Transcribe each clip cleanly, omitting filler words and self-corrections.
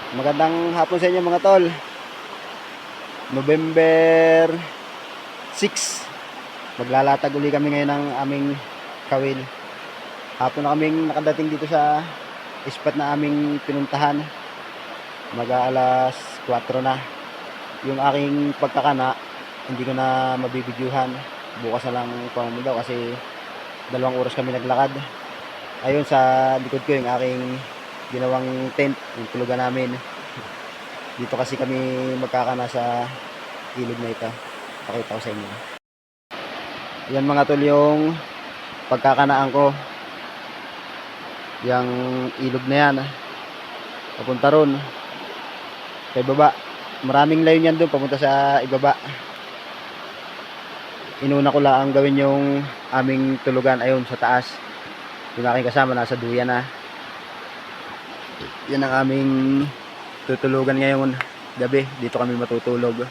Magandang hapon sa inyo mga tol. November 6. Maglalatag uli kami ngayon ng aming kawil. Hapon na kaming nakadating dito sa spot na aming pinuntahan. Mag-aalas 4 na. Yung aking pagkakana, hindi ko na mabibidyuhan. Bukas na lang pamamundaw kasi 2 oras kami naglakad. Ayun sa likod ko yung aking ginawang tent, yung tulugan namin. Dito kasi kami magkakana sa ilog na ito. Pakita ko sa inyo. Yan mga tol yung pagkakanaan ko. Yang ilog na yan. Papunta ron. Kay baba. Maraming layon yan doon papunta sa ibaba. Inuna ko lang gawin yung aming tulugan ayun sa taas. Yung aking kasama nasa duyan na. Yan ang aming tutulugan ngayon gabi. Dito kami matutulog.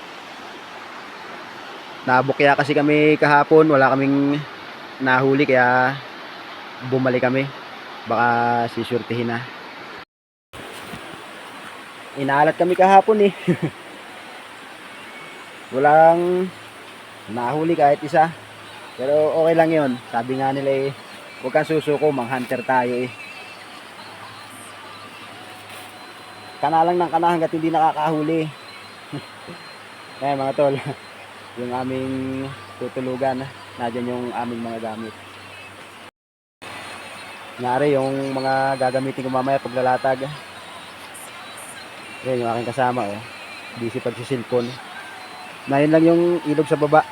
Nabukya kasi kami kahapon, wala kaming nahuli kaya bumalik kami. Baka sisurtihin na. Inaalat kami kahapon eh. Walang nahuli kahit isa. Pero okay lang 'yon. Sabi nga nila eh, huwag kang susuko, mang-hunter tayo eh. Kana lang ng kana hanggat hindi nakakahuli. Eh mga tol, yung aming tutulugan, nandiyan yung aming mga gamit. Ngari yung mga gagamitin ko mamaya paglalatag. Yan yung aking kasama oh. Busy pagsisilpon. Na yun lang yung ilog sa baba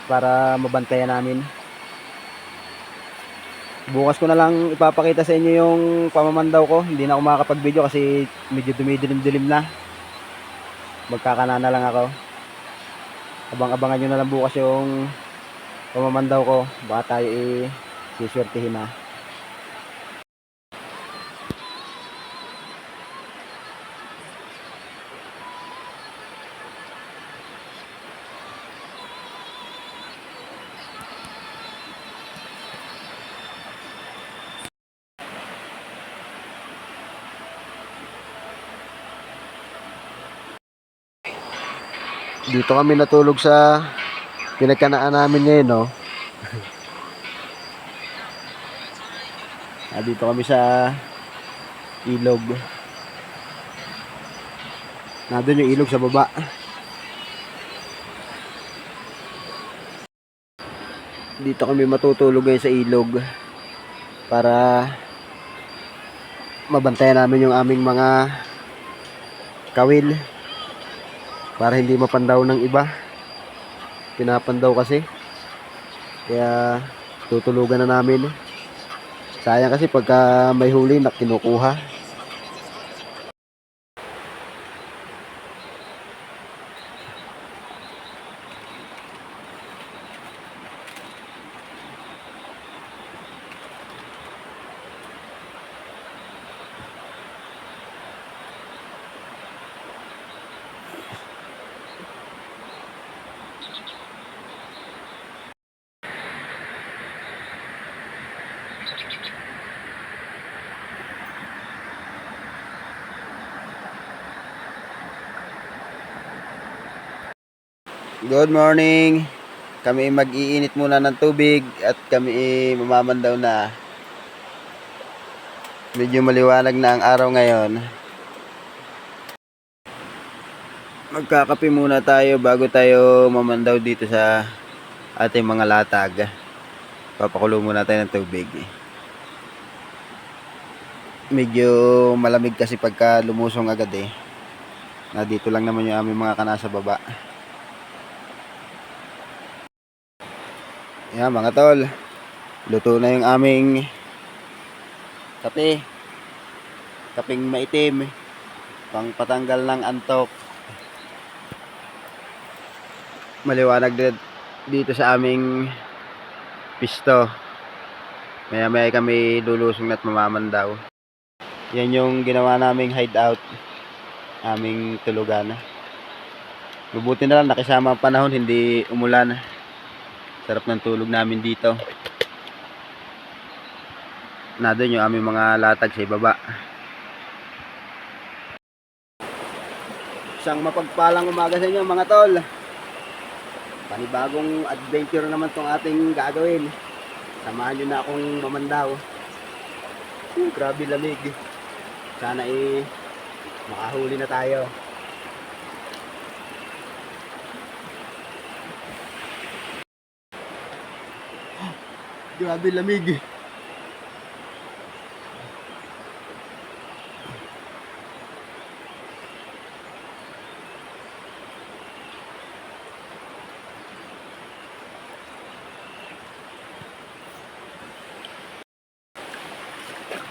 para mabantayan namin. Bukas ko na lang ipapakita sa inyo yung pamamandaw ko. Hindi na ako makakapag-video kasi medyo dumidilim-dilim na. Magkakana na lang ako. Abang-abangan nyo na lang bukas yung pamamandaw ko. Baka tayo siswertihin na. Dito kami natulog sa pinagkanaan namin ngayon, no? Dito kami sa ilog. Nandun yung ilog sa baba. Dito kami matutulog ngayon sa ilog para mabantayan namin yung aming mga kawil. Para hindi mapandaw ng iba. Pinapandaw kasi. Kaya tutulugan na namin. Sayang kasi pagka may huli na kinukuha. Good morning. Kami mag-iinit muna ng tubig at kami mamamandaw na. Medyo maliwanag na ang araw ngayon. Magkakape muna tayo bago tayo mamandaw dito sa ating mga latag. Papakulo muna tayo ng tubig. Medyo malamig kasi pagka lumusong agad eh. Na dito lang naman yung aming mga kana sa baba. Yan mga tol, luto na yung aming kape. Kapeng maitim, pang patanggal ng antok. Maliwanag dito sa aming pisto. Maya maya kami lulusong at mamamandaw. Yan yung ginawa naming hideout, aming tulugan. Mabuti na lang nakisama ang panahon, hindi umulan. Sarap ng tulog namin dito. Nandun yung aming mga latag sa ibaba. Isang mapagpalang umaga sa inyo mga tol. Panibagong adventure naman tong ating gagawin. Samahan nyo na akong mamandaw. Grabe lamig. Sana makahuli na tayo. Grabe lamig.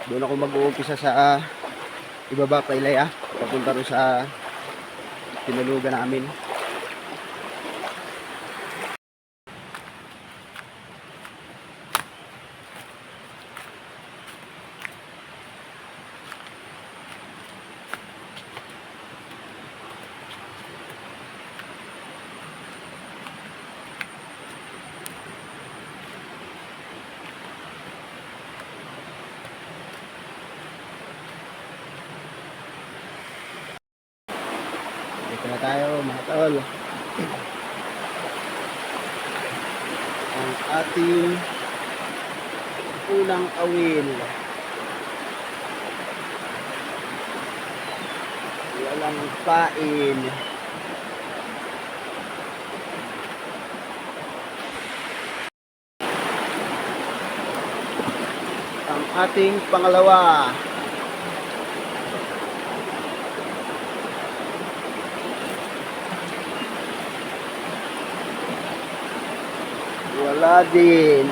Doon ako mag-uumpisa sa ibaba pa Ilaya, papunta rin sa tinulugan namin. Dito na tayo mga tol. Ang ating unang awil. Walang pain. Ang ating pangalawa. Wala din.